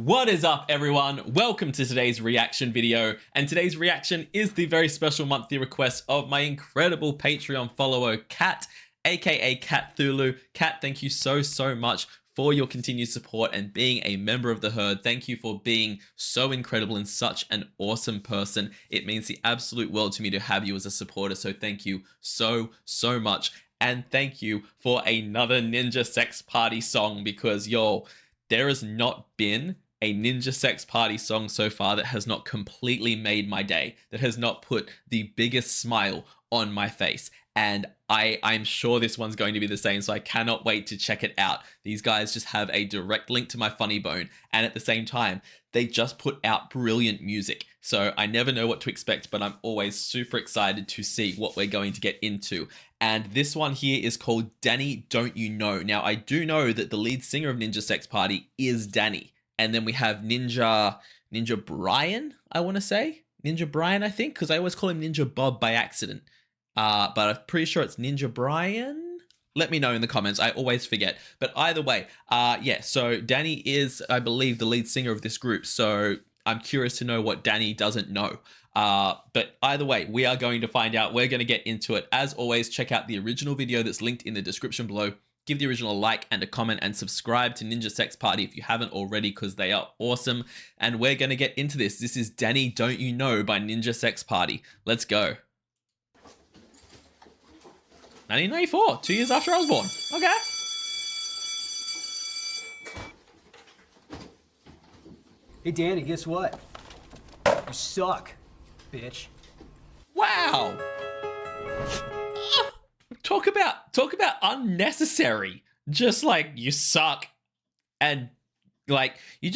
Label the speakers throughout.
Speaker 1: What is up, everyone? Welcome to today's reaction video, and today's reaction is the very special monthly request of my incredible Patreon follower, Kat, aka Kat Thulu. Kat, thank you so much for your continued support and being a member of the herd. Thank you for being so incredible and such an awesome person. It means the absolute world to me to have you as a supporter, so thank you so much. And thank you for another Ninja Sex Party song, because yo, there has not been a Ninja Sex Party song so far that has not completely made my day, that has not put the biggest smile on my face. And I'm sure this one's going to be the same, so I cannot wait to check it out. These guys just have a direct link to my funny bone, and at the same time, they just put out brilliant music. So I never know what to expect, but I'm always super excited to see what we're going to get into. And this one here is called Danny Don't You Know. Now, I do know that the lead singer of Ninja Sex Party is Danny. And then we have Ninja Brian, I want to say. Ninja Brian, I think, because I always call him Ninja Bob by accident. But I'm pretty sure it's Ninja Brian. Let me know in the comments. I always forget. But either way, yeah, so Danny is, I believe, the lead singer of this group. So I'm curious to know what Danny doesn't know. But either way, we are going to find out. We're going to get into it. As always, check out the original video that's linked in the description below. Give the original a like and a comment, and subscribe to Ninja Sex Party if you haven't already, because they are awesome. And we're going to get into this. This is Danny Don't You Know by Ninja Sex Party. Let's go. 1994, 2 years after I was born. Okay.
Speaker 2: Hey Danny, guess what? You suck, bitch.
Speaker 1: Wow. Talk about unnecessary. Just like, you suck, and like you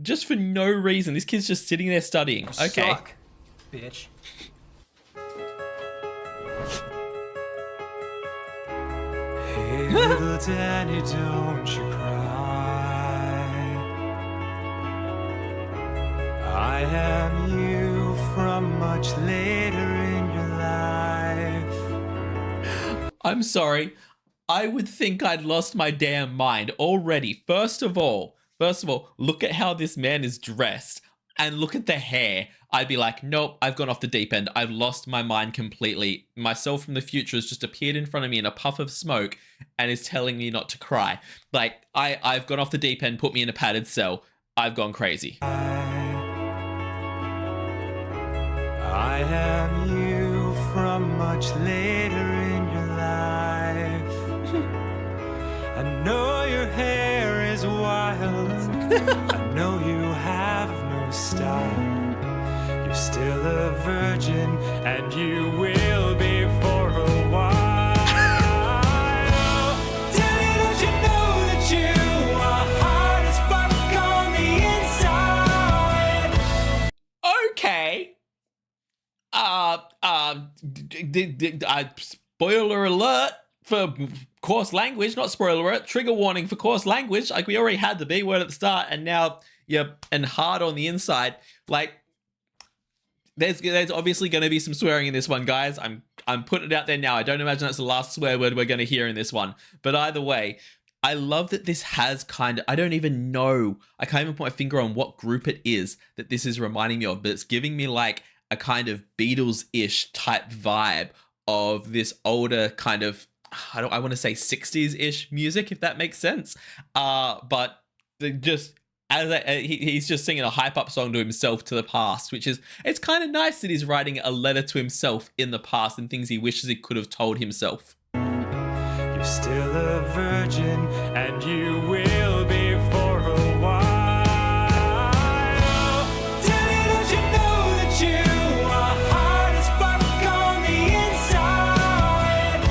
Speaker 1: just for no reason. This kid's just sitting there studying.
Speaker 2: You
Speaker 1: okay.
Speaker 2: Suck, bitch.
Speaker 3: Hey, little Danny, don't you cry. I am you from much later in your life.
Speaker 1: I'm sorry. I would think I'd lost my damn mind already. First of all, look at how this man is dressed and look at the hair. I'd be like, nope, I've gone off the deep end. I've lost my mind completely. Myself from the future has just appeared in front of me in a puff of smoke and is telling me not to cry. Like, I've gone off the deep end, put me in a padded cell. I've gone crazy.
Speaker 3: I am you from much later in your life. I know your hair is wild. I know you have no style. You're still a virgin, and you will be for a while. Danny, don't you know that you are hard as
Speaker 1: fuck on the inside? Okay. Spoiler alert for coarse language, not spoiler alert, trigger warning for coarse language. Like, we already had the B word at the start, and now and hard on the inside. Like, there's obviously going to be some swearing in this one, guys. I'm putting it out there now. I don't imagine that's the last swear word we're going to hear in this one. But either way, I love that this has kind of, I don't even know, I can't even put my finger on what group it is that this is reminding me of, but it's giving me like a kind of Beatles-ish type vibe of this older kind of, I want to say 60s-ish music, if that makes sense. But just, he's just singing a hype-up song to himself to the past, which is, it's kind of nice that he's writing a letter to himself in the past and things he wishes he could have told himself.
Speaker 3: You're still a virgin, and you will be for a while. Danny, don't you know that you are hard as fuck on the inside?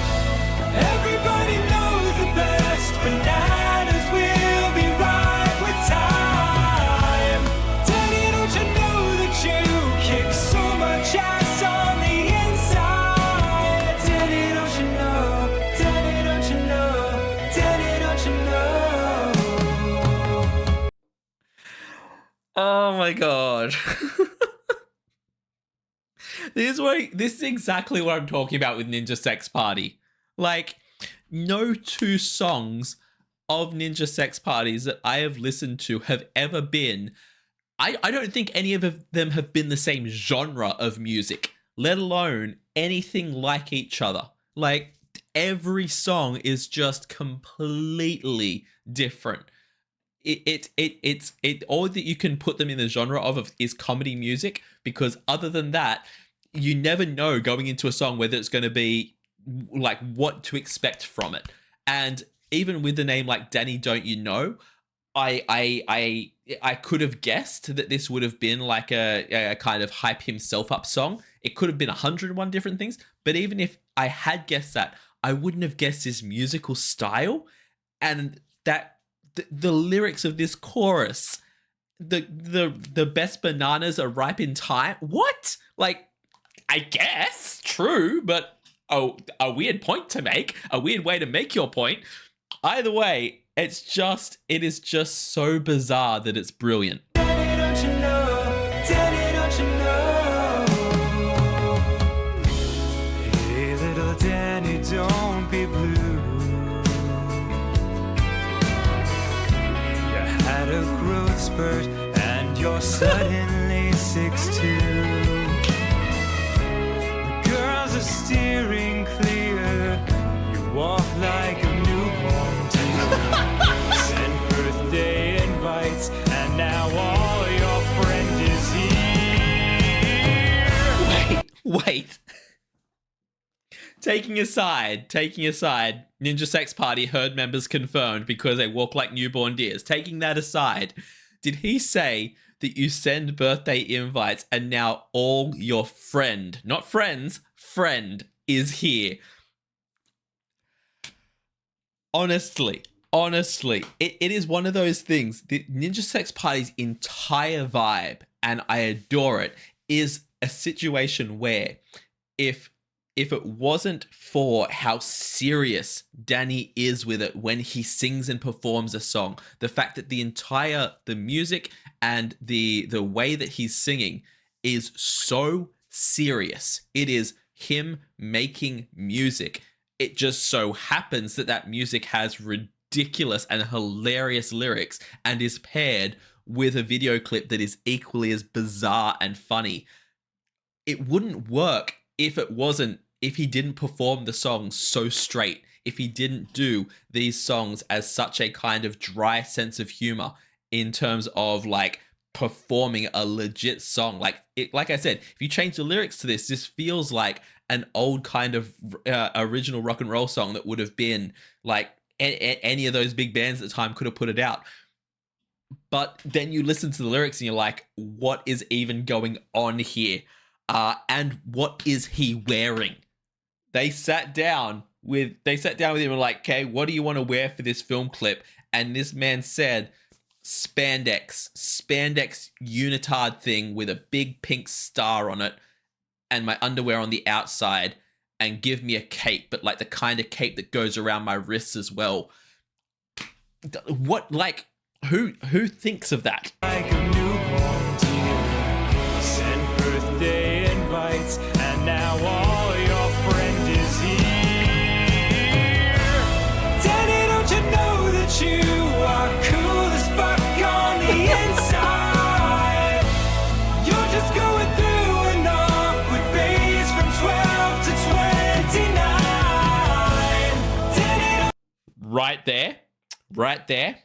Speaker 3: Everybody knows the best bananas will be ripe with time. Danny, don't you know that you kick so much ass on the inside? Danny, don't you know? Danny, don't you know? Danny, don't you know?
Speaker 1: Oh my god. This is exactly what I'm talking about with Ninja Sex Party. Like, no two songs of Ninja Sex Parties that I have listened to have ever been, I don't think any of them have been the same genre of music, let alone anything like each other. Like, every song is just completely different. It's all that you can put them in the genre of is comedy music, because other than that, you never know going into a song whether it's going to be like what to expect from it. And even with the name like Danny Don't You Know, I could have guessed that this would have been like a kind of hype himself up song. It could have been 101 different things, but even if I had guessed that, I wouldn't have guessed his musical style. And that the lyrics of this chorus, the best bananas are ripe in time. What? Like, I guess true, but a weird point to make, a weird way to make your point. Either way, it is just so bizarre that it's brilliant.
Speaker 3: Danny, don't you know? Danny, don't you know? Hey, little Danny, don't be blue. You had a growth spurt and you're suddenly 6'2". The girls are steering clear. You walk like a newborn deer. Send birthday invites and now all your friend is here.
Speaker 1: Wait. Taking aside, Ninja Sex Party herd members confirmed because they walk like newborn deers. Taking that aside, did he say that you send birthday invites and now all your friend, not friends, friend is here? Honestly, it is one of those things. The Ninja Sex Party's entire vibe, and I adore it, is a situation where if it wasn't for how serious Danny is with it when he sings and performs a song, the fact that the music and the way that he's singing is so serious. It is him making music. It just so happens that music has ridiculous and hilarious lyrics and is paired with a video clip that is equally as bizarre and funny. It wouldn't work if he didn't perform the songs so straight, if he didn't do these songs as such a kind of dry sense of humor in terms of like performing a legit song. Like I said, if you change the lyrics to this feels like an old kind of original rock and roll song that would have been like any of those big bands at the time could have put it out. But then you listen to the lyrics and you're like, what is even going on here? And what is he wearing? They sat down with him and like, okay, what do you want to wear for this film clip? And this man said, spandex unitard thing with a big pink star on it and my underwear on the outside, and give me a cape, but like the kind of cape that goes around my wrists as well. What, like, who thinks of that?
Speaker 3: Like a newborn deer. Send birthday invites and now all your friend is here. Danny, don't you know that you are cool as fuck on the inside? You're just going through an awkward phase from 12 to 29. Danny,
Speaker 1: Right there.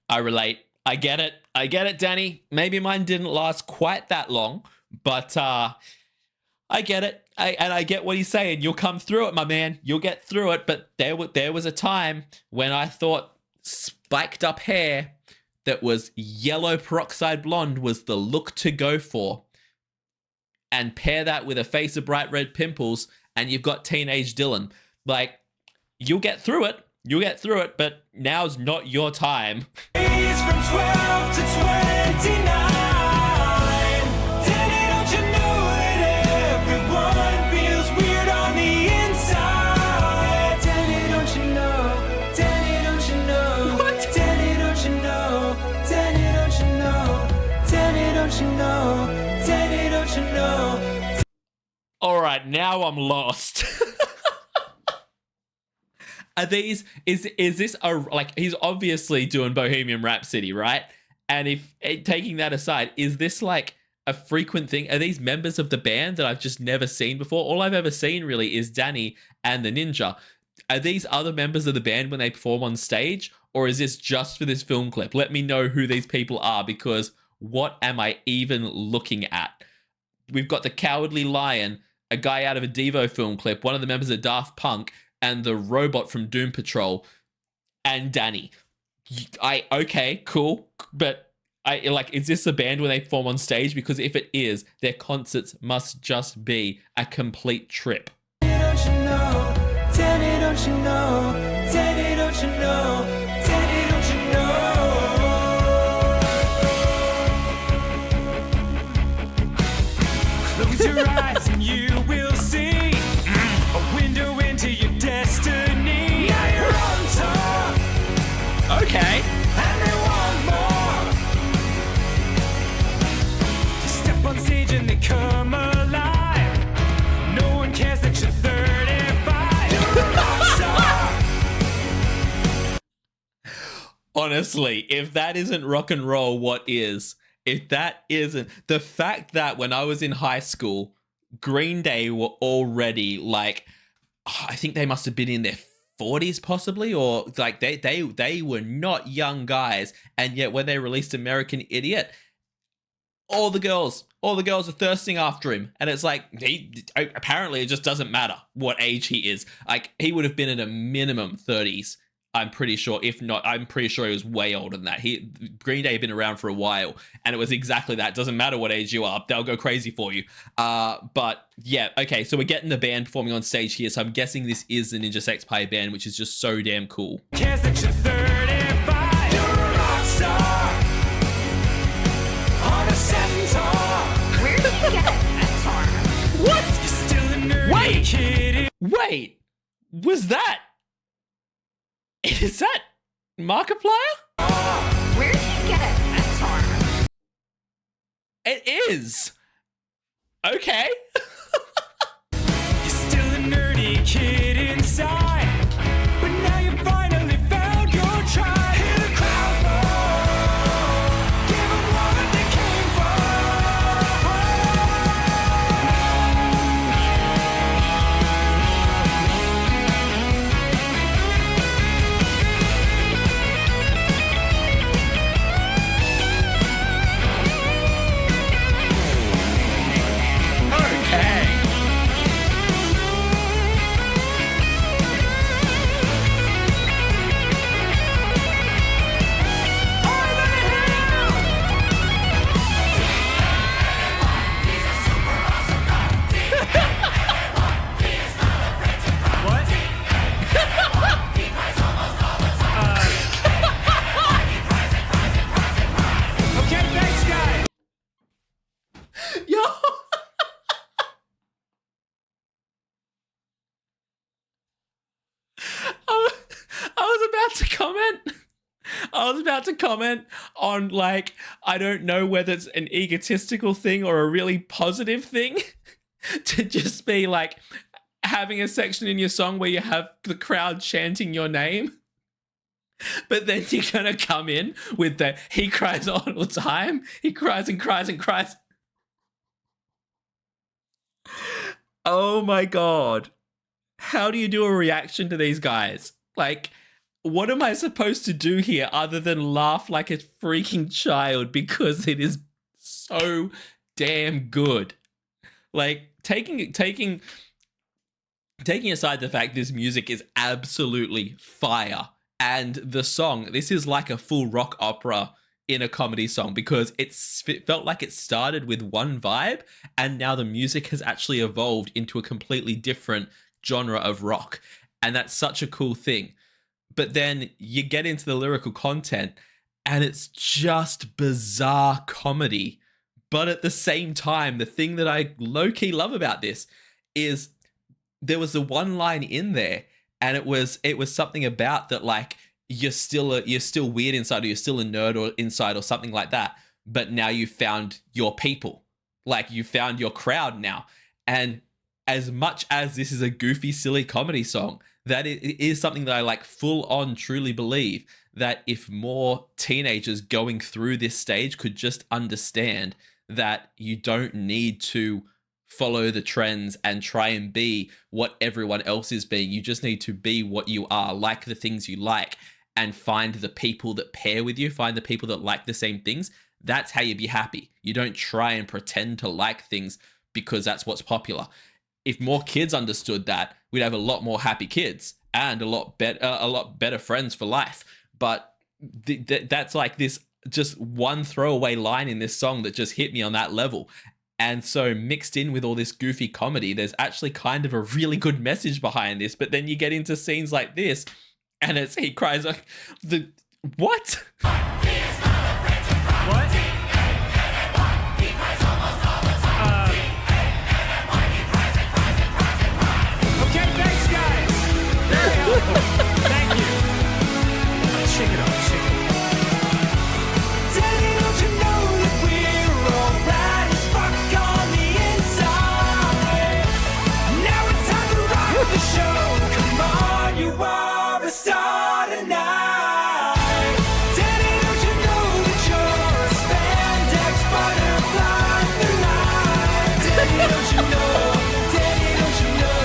Speaker 1: I relate. I get it, Danny. Maybe mine didn't last quite that long, but I get it. I get what he's saying. You'll come through it, my man. You'll get through it. But there was a time when I thought spiked up hair that was yellow peroxide blonde was the look to go for. And pair that with a face of bright red pimples, and you've got teenage Dylan. Like, you'll get through it. But now's not your time.
Speaker 3: It's from 12 to 29. Danny, don't you know that everyone feels weird on the inside? Danny, don't you know? Danny, don't you know?
Speaker 1: What?
Speaker 3: Danny, don't you know? Danny, don't you know? Danny, don't you know? Danny, don't you know?
Speaker 1: All right, now I'm lost. Are these is this a like he's obviously doing Bohemian Rhapsody, right? And if taking that aside, is this like a frequent thing? Are these members of the band that I've just never seen before? All I've ever seen really is Danny and the Ninja. Are these other members of the band when they perform on stage, or is this just for this film clip? Let me know who these people are, because what am I even looking at? We've got the Cowardly Lion, a guy out of a Devo film clip, one of the members of Daft Punk, and the robot from Doom Patrol, and Danny. Okay, cool, but is this a band when they perform on stage? Because if it is, their concerts must just be a complete trip.
Speaker 3: Don't you know? Daddy, don't you know? Daddy, don't you know? Daddy, don't you know? Close your eyes and you will see a window into your destiny. Now you're on top.
Speaker 1: Okay.
Speaker 3: And they want more. You step on stage and they come alive. No one cares that you're 35. You're a rock star.
Speaker 1: Honestly, if that isn't rock and roll, what is? If that isn't the fact that when I was in high school, Green Day were already like, I think they must have been in their 40s possibly, or like they were not young guys, and yet when they released American Idiot, all the girls are thirsting after him, and it's like apparently it just doesn't matter what age he is. Like he would have been at a minimum 30s. I'm pretty sure. If not, I'm pretty sure he was way older than that. Green Day had been around for a while, and it was exactly that. Doesn't matter what age you are, they'll go crazy for you. But yeah, okay. So we're getting the band performing on stage here. So I'm guessing this is the Ninja Sex Pie band, which is just so damn cool.
Speaker 3: Cares that you're 35. You're a rock star. On a centaur.
Speaker 4: Where did you get a centaur?
Speaker 1: What?
Speaker 3: You're still a nerdy kid.
Speaker 1: Wait, was that? Is that Markiplier?
Speaker 4: Where did you get a centaur?
Speaker 1: It is. Okay.
Speaker 3: You're still a nerdy kid inside. But now you finally found your tribe. Hear the crowd roar. Give them what they came
Speaker 1: Okay.
Speaker 3: What? Okay, thanks, guys.
Speaker 1: Yo. I was about to comment. I was about to comment on, like, I don't know whether it's an egotistical thing or a really positive thing to just be like having a section in your song where you have the crowd chanting your name. But then you're going to come in with the he cries all the time. He cries and cries and cries. Oh my God. How do you do a reaction to these guys? Like, what am I supposed to do here other than laugh like a freaking child because it is so damn good? Like, taking aside the fact this music is absolutely fire, and the song, this is like a full rock opera in a comedy song, because it felt like it started with one vibe and now the music has actually evolved into a completely different genre of rock, and that's such a cool thing. But then you get into the lyrical content and it's just bizarre comedy. But at the same time, the thing that I low-key love about this is there was a one line in there, and it was something about that, like, you're still weird inside, or you're still a nerd or inside, or something like that. But now you found your people, like you found your crowd now. And as much as this is a goofy, silly comedy song, that it is something that I like full on truly believe that if more teenagers going through this stage could just understand that you don't need to follow the trends and try and be what everyone else is being. You just need to be what you are, like the things you like, and find the people that pair with you, find the people that like the same things. That's how you be happy. You don't try and pretend to like things because that's what's popular. If more kids understood that, we'd have a lot more happy kids and a lot better friends for life. But that's like this just one throwaway line in this song that just hit me on that level. And so mixed in with all this goofy comedy, there's actually kind of a really good message behind this. But then you get into scenes like this, and he cries like, what?
Speaker 3: What? Okay, thanks, guys. Very helpful. Thank you. Shake it off, shake it off. Daddy, don't you know that we're all bad as fuck on the inside? Now it's time to rock the show. Come on, you are the star tonight. Daddy, don't you know that you're a spandex butterfly for life? Daddy, don't you know? Daddy, don't you know?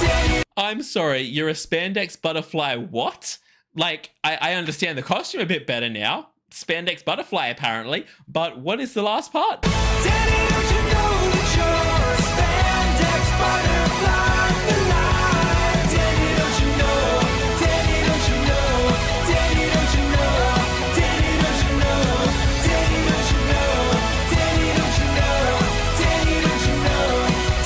Speaker 3: Daddy.
Speaker 1: I'm sorry, you're a spandex butterfly what? Like, I understand the costume a bit better now. Spandex butterfly, apparently. But what is the last part?
Speaker 3: Daddy, don't you know that you're a spandex butterfly for life? Daddy, don't you know? Daddy, don't you know? Daddy, don't you know? Daddy, don't you know? Daddy, don't you know? Daddy, don't you know? Daddy, don't you know?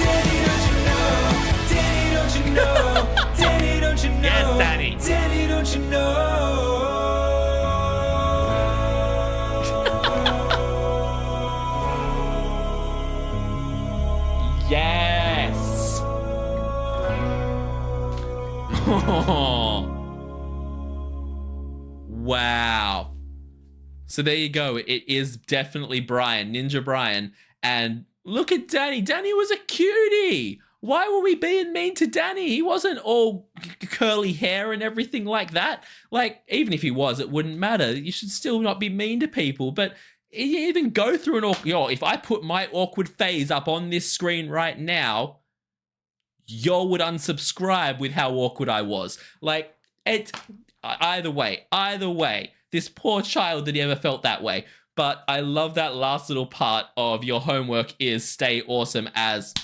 Speaker 3: Daddy, don't you know? Daddy, don't you know? Daddy, don't you know?
Speaker 1: Yes, Daddy.
Speaker 3: Daddy, don't you know?
Speaker 1: Yes. Wow. So there you go. It is definitely Brian, Ninja Brian. And look at Danny. Danny was a cutie. Why were we being mean to Danny? He wasn't all curly hair and everything like that. Like, even if he was, it wouldn't matter. You should still not be mean to people. But you even go through an awkward... if I put my awkward phase up on this screen right now, you would unsubscribe with how awkward I was. Like, either way, this poor child that he ever felt that way. But I love that last little part of your homework is stay awesome as,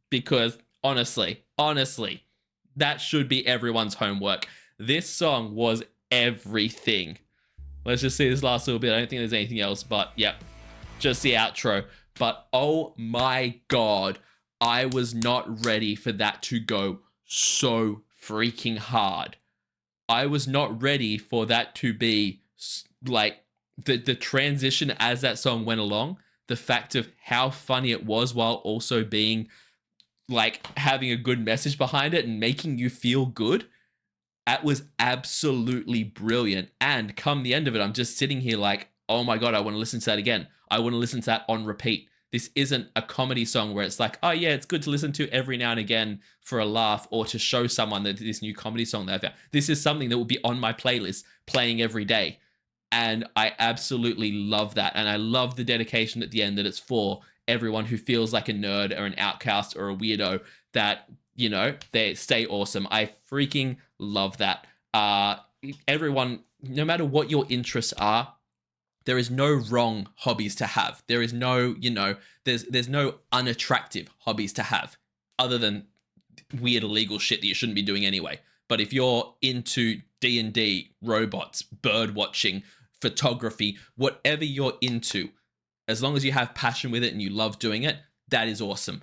Speaker 1: because honestly, that should be everyone's homework. This song was everything. Let's just see this last little bit. I don't think there's anything else, but yep, just the outro. But oh my God, I was not ready for that to go so freaking hard. I was not ready for that to be like the transition as that song went along. The fact of how funny it was while also being like having a good message behind it and making you feel good. That was absolutely brilliant. And come the end of it, I'm just sitting here like, oh my God, I want to listen to that again. I want to listen to that on repeat. This isn't a comedy song where it's like, oh yeah, it's good to listen to every now and again for a laugh or to show someone that this new comedy song that I found. This is something that will be on my playlist playing every day. And I absolutely love that. And I love the dedication at the end that it's for everyone who feels like a nerd or an outcast or a weirdo, that, you know, they stay awesome. I freaking love that. Everyone, no matter what your interests are, there is no wrong hobbies to have. There is no, you know, there's no unattractive hobbies to have other than weird illegal shit that you shouldn't be doing anyway. But if you're into D&D, robots, bird watching, photography, whatever you're into, as long as you have passion with it and you love doing it, that is awesome.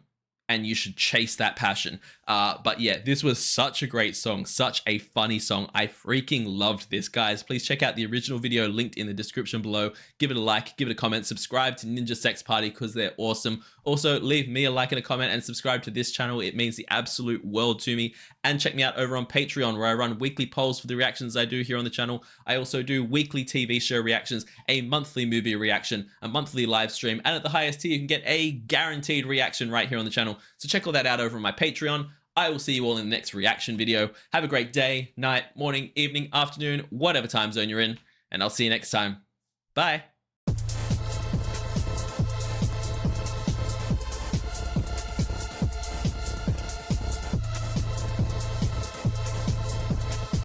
Speaker 1: And you should chase that passion. But yeah, this was such a great song, such a funny song. I freaking loved this, guys. Please check out the original video linked in the description below. Give it a like, give it a comment, subscribe to Ninja Sex Party because they're awesome. Also, leave me a like and a comment and subscribe to this channel. It means the absolute world to me. And check me out over on Patreon, where I run weekly polls for the reactions I do here on the channel. I also do weekly TV show reactions, a monthly movie reaction, a monthly live stream, and at the highest tier, you can get a guaranteed reaction right here on the channel channel. So check all that out over on my Patreon. I will see you all in the next reaction video. Have a great day, night, morning, evening, afternoon, whatever time zone you're in, and I'll see you next time. Bye.